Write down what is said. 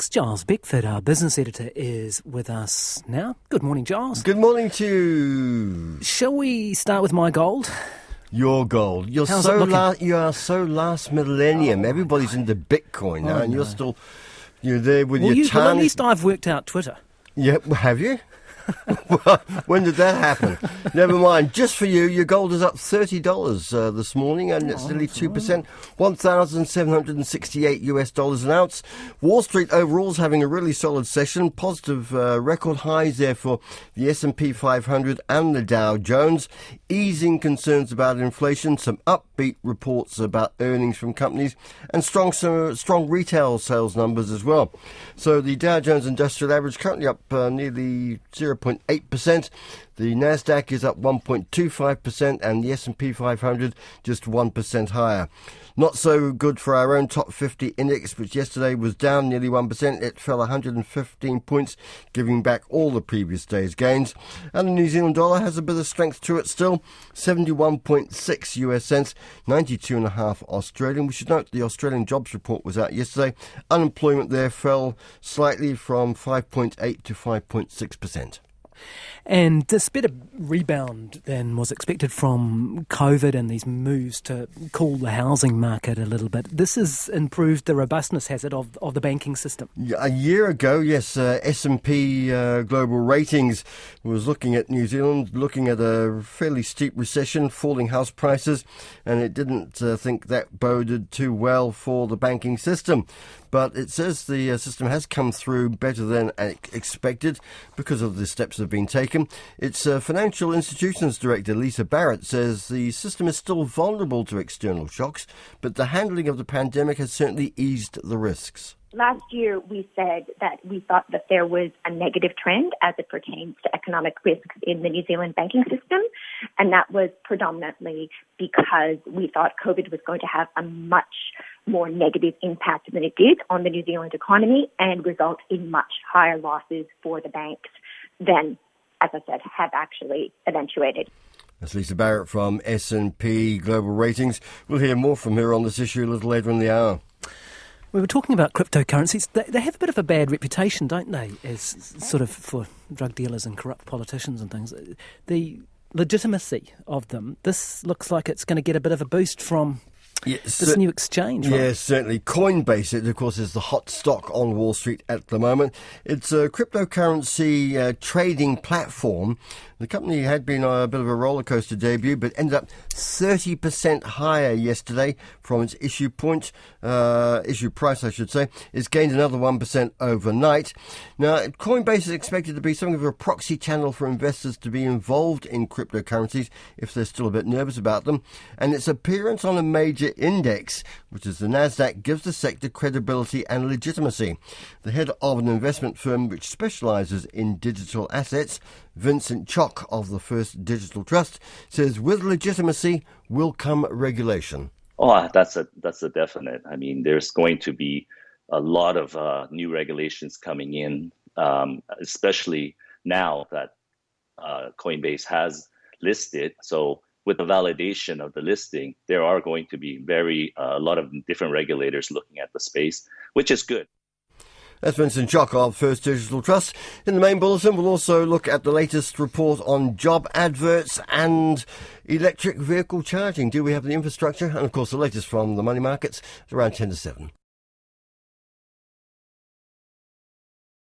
stocks. Giles Beckford, our business editor, is with us now. Good morning, Giles. Good morning to you. Shall we start with my gold? Your gold. You are so last millennium. Everybody's into Bitcoin now, and you're there with your Well, at least I've worked out Twitter. Yeah, have you? When did that happen? Never mind. Just for you, your gold is up $30 this morning, and it's nearly 2%, $1,768 an ounce. Wall Street overall is having a really solid session. Positive record highs there for the S&P 500 and the Dow Jones. Easing concerns about inflation, some upbeat reports about earnings from companies, and strong retail sales numbers as well. So the Dow Jones Industrial Average currently up nearly 0.8%. The Nasdaq is up 1.25%, and the S&P 500 just 1% higher. Not so good for our own top 50 index, which yesterday was down nearly 1%. It fell 115 points, giving back all the previous day's gains. And the New Zealand dollar has a bit of strength to it still, 71.6 US cents, 92.5 Australian. We should note the Australian jobs report was out yesterday. Unemployment there fell slightly from 5.8 to 5.6%. And this better rebound than was expected from COVID and these moves to cool the housing market a little bit. This has improved the robustness, has it, of the banking system? A year ago, yes, S&P Global Ratings was looking at New Zealand, looking at a fairly steep recession, falling house prices, and it didn't think that boded too well for the banking system. But it says the system has come through better than expected because of the steps that have been taken. Its Financial Institutions Director, Lisa Barrett, says the system is still vulnerable to external shocks, but the handling of the pandemic has certainly eased the risks. Last year, we said that we thought that there was a negative trend as it pertains to economic risks in the New Zealand banking system, and that was predominantly because we thought COVID was going to have a much more negative impact than it did on the New Zealand economy and result in much higher losses for the banks than, as I said, have actually eventuated. That's Lisa Barrett from S&P Global Ratings. We'll hear more from her on this issue a little later in the hour. We were talking about cryptocurrencies. They have a bit of a bad reputation, don't they, as sort of for drug dealers and corrupt politicians and things. The legitimacy of them, this looks like it's going to get a bit of a boost from this new exchange, right? Yes, certainly. Coinbase, it, of course, is the hot stock on Wall Street at the moment. It's a cryptocurrency trading platform. The company had been a bit of a roller coaster debut, but ended up 30% higher yesterday from its issue price, I should say. It's gained another 1% overnight. Now, Coinbase is expected to be something of a proxy channel for investors to be involved in cryptocurrencies if they're still a bit nervous about them. And its appearance on a major index, which is the Nasdaq, gives the sector credibility and legitimacy. The head of an investment firm which specialises in digital assets, Vincent Chock of the First Digital Trust, says with legitimacy will come regulation. Oh, that's a definite. I mean, there's going to be a lot of new regulations coming in, especially now that Coinbase has listed. So with the validation of the listing, there are going to be a lot of different regulators looking at the space, which is good. That's Vincent Chock of First Digital Trust. In the main bulletin, we'll also look at the latest report on job adverts and electric vehicle charging. Do we have the infrastructure? And, of course, the latest from the money markets at around 10 to 7.